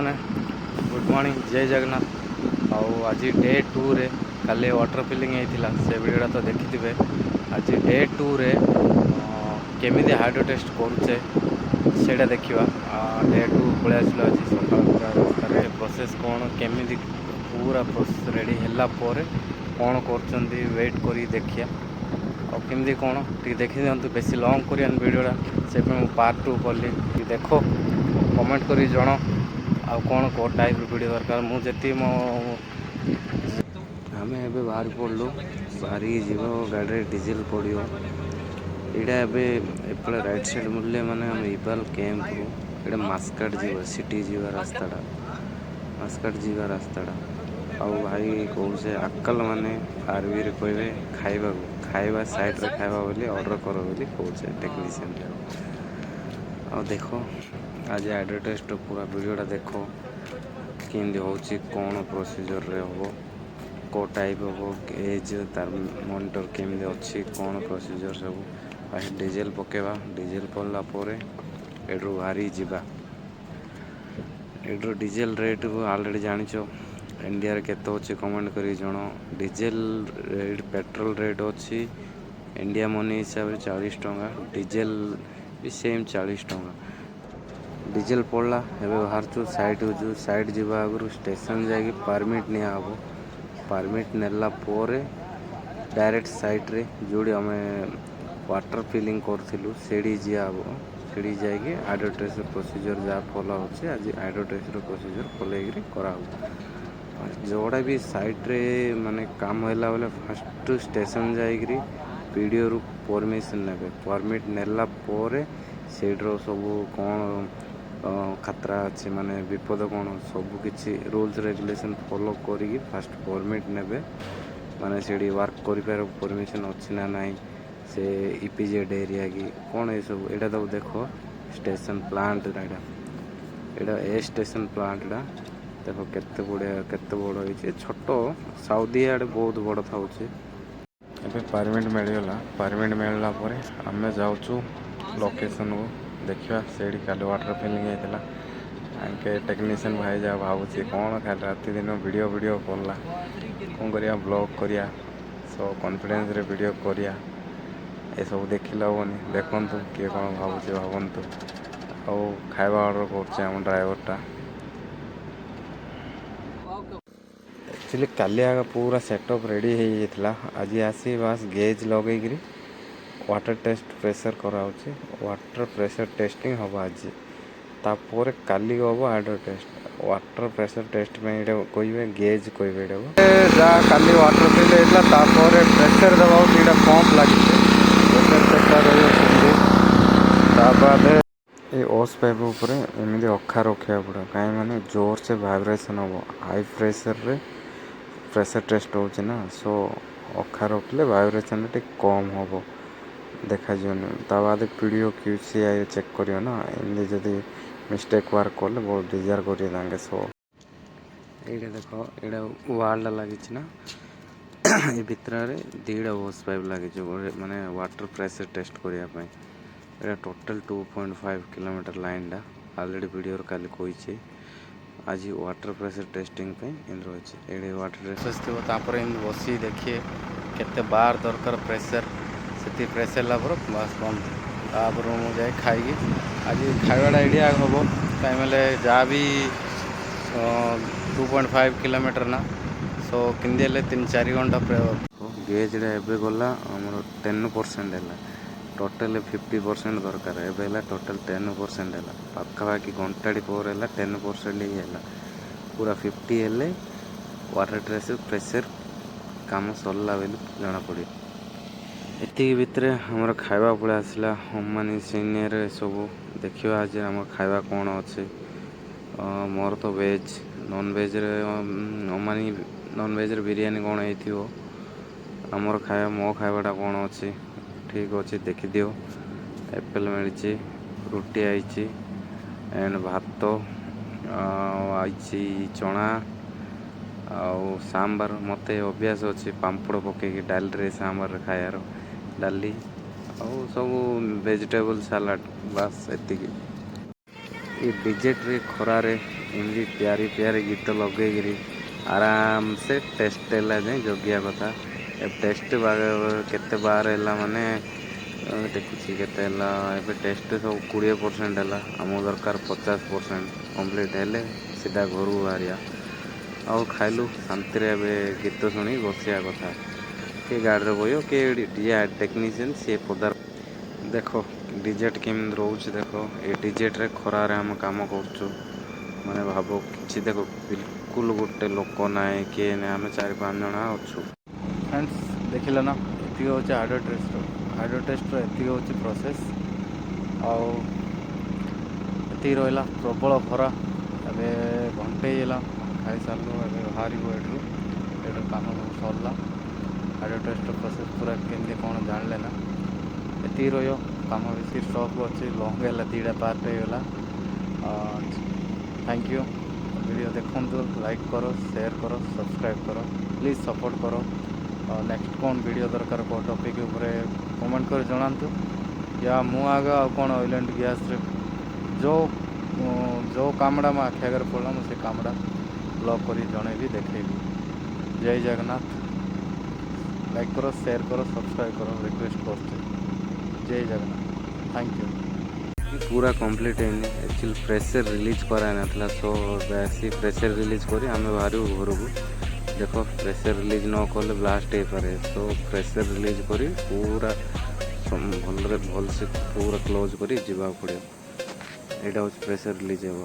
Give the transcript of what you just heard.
मैंने good morning जय जगन्नाथ। आज डे 2 रे काले वाटर फिलिंग होता से वीडियोटा तो देखिथे। आज डे 2 रे केमी हाइड्रो टेस्ट करुचे से देखा। डे 2 पलि आसल आज सकाल पूरा रास्तार प्रोसेस कौन केमी पूरा प्रोसेस रेडी है कौन कर वेट कर देखिया और केमती कौन टी देखी दिंतु बेसी लंग कर वीडियोटा से पार्ट 2 कली देख कमेंट कर जन आ कौन कौ टाइप वीडियो दरकार मुझे मो आम ए बाहर पड़लु बाहरी जीव गाड़ी डीजेल पड़ो यहाँ एपटे राइट साइड मुड़े मैंने आम इबाल कैंप रू ये मास्काट जीव सिटी जीवा रास्ताटा मास्काट जीवा रास्ताटा आउ भाई कौन से आकल मैंने आरबी रे कहे खाइबा खाइबा साइड रे खाइबा बोली ऑर्डर करो बोली कौन से टेक्नीशियन आ देखो आज हाइड्रो टेस्ट पूरा वीडियोटा देख केमती होची कौन प्रोसीजर रे हो को टाइप हो एज तार मॉनिटर केमती अच्छी कौन प्रोसीजर सब फास्ट डीजेल पकेबा डीजेल पड़ला एड्रु बाहरी जीवा एड्रु डीजेल रेट ऑलरेडी जानिछ इंडिया रे केते अच्छी कमेंट करी जण डीजेल रेट पेट्रोल रेट अच्छी इंडिया मनी हिसाब से 40 टंका डीजेल भी सेम 40 टंका डीजेल पड़ला एबे बाहर साइड जीवा आगु स्टेशन जाकि परमिट निया हबो परमिट नेला पोरे डायरेक्ट साइट रे जोड़ी आम वाटर फिलिंग करथिलु सेडी जिया हबो सेडी जाकि हाइड्रो टेस्ट प्रोसीजर जहाँ फॉलो होचे आज हाइड्रो टेस्ट प्रोसीजर फॉलो करा हो जोड़ा भी साइट रे माने काम होला बेले फर्स्ट स्टेशन जाइकरी पीडीओ रु परमिशन नेबे परमिट नेला पोरे सेड्रो सब कौन खतरा अच्छे माने विपद कौन सब किसी रूल्स रेगुलेशन फॉलो करी फास्ट परमिट नेबे माने सेडी वर्क करि पार परमिशन अच्छी ना नहीं से ईपीजेड एरिया की कौन ये सब एटा तो देखो स्टेशन प्लांट एटा ए स्टेशन प्लांट देखो केते बड़ होइछे छोटो साउदी आड़े बहुत बड़ थाउछे एबे परमिट मिलगला परमिट मिलला परे आमे जाउछु लोकेशन को देखिए से काली वाटर फिलिंग होता आंके टेक्नीशियन भाई जा भावुँ कौन खाली राति दिन वीडियो करला कौन करिया ब्लॉग करिया सो कॉन्फिडेंस रे वीडियो करिया ये सब देखिला होनी देखंतु किए कौन भावुँ भावंतु आ खाଇବା ऑर्डर करछे हम ड्राइवरटा एक्चुअली काली आगा पूरा सेटअप रेडी हो जाता आज आसी बस गेज लगे वाटर टेस्ट प्रेशर कराऊँचे वाटर प्रेशर टेस्टिंग हम आज तापर काली हम hydro test water pressure test में कहे गेज कहे जहाँ काली वाटर फिल होता प्रेशर दबा दुटा पंप लगे प्रेशर चेक रही ये ओस पाइप उपर एमती अखा रखा पड़ा कहीं माने जोर से वाइब्रेशन हम हाई प्रेशर रे प्रेशर टेस्ट होची ना सो अखा रखले वाइब्रेशन टे कम हम देखा बाद पीडीओ क्यूसीआई चेक करियो ना एमती जदि मिस्टेक वर्क कले बहुत डिजार करेंगे सो ये देख ये वाल लगी ना ये भितर दीटा होस पाइप लगे माने वाटर प्रेशर टेस्ट करने ये total 2.5 kilometre line already video काली कही आज वाटर प्रेशर टेस्टिंग इन रही ये वाटर प्रेशर थी तापर बसी देखिए केते बार दरकार प्रेशर से प्रेशर लापर बस बंद तापर मुझे खाई आज खावाटा ये हम कहीं जहाँ भी 2.5 किलोमीटर ना सो किंदी 3-4 घंटा गेज गला 10% है टोटल 50% दरकार है टोटल 10% है पाखापाखि घंटाटी पर है 10% ही है पूरा 50 हेले वाटर टेस्ट प्रेशर काम सरला बेल जना पड़े एति भितर हमर खाइबा पड़े आसला अम्बानी सीनियर सब देखिए आज आम खाइबा कौन अच्छे मोर तो veg non veg Ambani non veg biryani कौन हो आमर खाଇବା मो खाइबाटा कौन अच्छे ठीक अच्छे देखी दियो एप्पल मिली रुटी आई एंड भात आई चना आउ सांबार मत अभ्यास अच्छे पांपड़ पकईकि डाल रे सांबार खायार डाली आउ सब वेजिटेबल सलाड बस एति ये डिजेट रे खरारे ଏମିତି ପ୍ୟାରି ପ୍ୟାରି ଗୀତ ଲଗେଇକିରି ଆରାମ ସେ ଟେଷ୍ଟ ହେଲା ଯାଏଁ ଜଗିବା କଥା। ଏ ଟେଷ୍ଟ କେତେ ବାର ହେଲା ମାନେ ଦେଖୁଛି କେତେ ହେଲା। ଏବେ ଟେଷ୍ଟ ସବୁ 20% ହେଲା, ଆମକୁ ଦରକାର 50% କମ୍ପ୍ଲିଟ୍ ହେଲେ ସିଧା ଘରକୁ ବାହାରିବା। ଆଉ ଖାଇଲୁ ଶାନ୍ତିରେ ଏବେ ଗୀତ ଶୁଣି ବସିବା କଥା। କିଏ ଗାଡ଼ିରେ ବସିବ, କିଏ ଟେକ୍ନିସିଆନ୍ ସିଏ ପଦାର। ଦେଖ ଡିଜେଟ୍ କେମିତି ରହୁଛି ଦେଖ। ଏ ଡିଜେଟ୍ରେ ଖରାରେ ଆମେ କାମ କରୁଛୁ, ମାନେ ଭାବ କିଛି ଦେଖ ବିଲକୁଲ ଗୋଟେ ଲୋକ ନାହିଁ, କିଏ ନାହିଁ, ଆମେ 4-5 ଜଣ ଅଛୁ। ଫ୍ରେଣ୍ଡସ୍ ଦେଖିଲ ନା, ଏତିକି ହେଉଛି ହାଇଡ୍ରୋ ଟେଷ୍ଟର ଏତିକି ହେଉଛି ପ୍ରୋସେସ୍। ଆଉ ଏତିକି ରହିଲା। ପ୍ରବଳ ଖରା, ଏବେ ଘଣ୍ଟେ ହେଇଗଲା ଖାଇସାରିଲୁ, ଏବେ ବାହାରିବୁ ଏଠୁ କାମ ସବୁ ସରିଲା। ହାଇଡ୍ରୋ ଟେଷ୍ଟର ପ୍ରୋସେସ୍ ପୁରା କେମିତି କ'ଣ ଜାଣିଲେ ନା, ଏତିକି ରହିବ। କାମ ବେଶୀ ଷ୍ଟକ୍ ଅଛି, ଲଙ୍ଗ୍ ହେଲା, 2ଟା ପାର୍ଟ ହେଇଗଲା। Thank you. ଭିଡ଼ିଓ ଦେଖନ୍ତୁ, ଲାଇକ୍ କର, ସେୟାର କର, ସବସ୍କ୍ରାଇବ୍ କର, ପ୍ଲିଜ୍ ସପୋର୍ଟ କର। ନେକ୍ସଟ କ'ଣ ଭିଡ଼ିଓ ଦରକାର, କେଉଁ ଟପିକ୍ ଉପରେ କମେଣ୍ଟ କରି ଜଣାନ୍ତୁ। ମୁଁ ଆଗ ଆଉ କ'ଣ ଅଏଲ୍ ଆଣ୍ଡ ଗ୍ୟାସ୍ରେ ଯେଉଁ କାମଟା ମୋ ଆଖି ଆଗରେ ପଡ଼ିଲା, ମୁଁ ସେ କାମଟା ବ୍ଲଗ୍ କରି ଜଣେଇବି, ଦେଖେଇବି। ଜୟ ଜଗନ୍ନାଥ। ଲାଇକ୍ କର, ସେୟାର କର, ସବସ୍କ୍ରାଇବ୍ କର, ରିକ୍ୱେଷ୍ଟ କରୁଛି। ଜୟ ଜଗନ୍ନାଥ, ଥ୍ୟାଙ୍କ ୟୁ। ପୁରା କମ୍ପ୍ଲିଟ୍ ହେଇନି, ଆକ୍ଚୁଆଲି ପ୍ରେସର୍ ରିଲିଜ୍ କରାହେଇନଥିଲା। ସୋ ଆସି ପ୍ରେସର୍ ରିଲିଜ୍ କରି ଆମେ ବାହାରିବୁ ଘରକୁ। ଦେଖ ପ୍ରେସର୍ ରିଲିଜ୍ ନ କଲେ ବ୍ଲାଷ୍ଟ ହେଇପାରେ। ସୋ ପ୍ରେସର୍ ରିଲିଜ୍ କରି ପୁରା ଭଲସେ ପୁରା କ୍ଲୋଜ୍ କରି ଯିବାକୁ ପଡ଼ିବ। ଏଇଟା ହେଉଛି ପ୍ରେସର୍ ରିଲିଜ୍ ହେବ।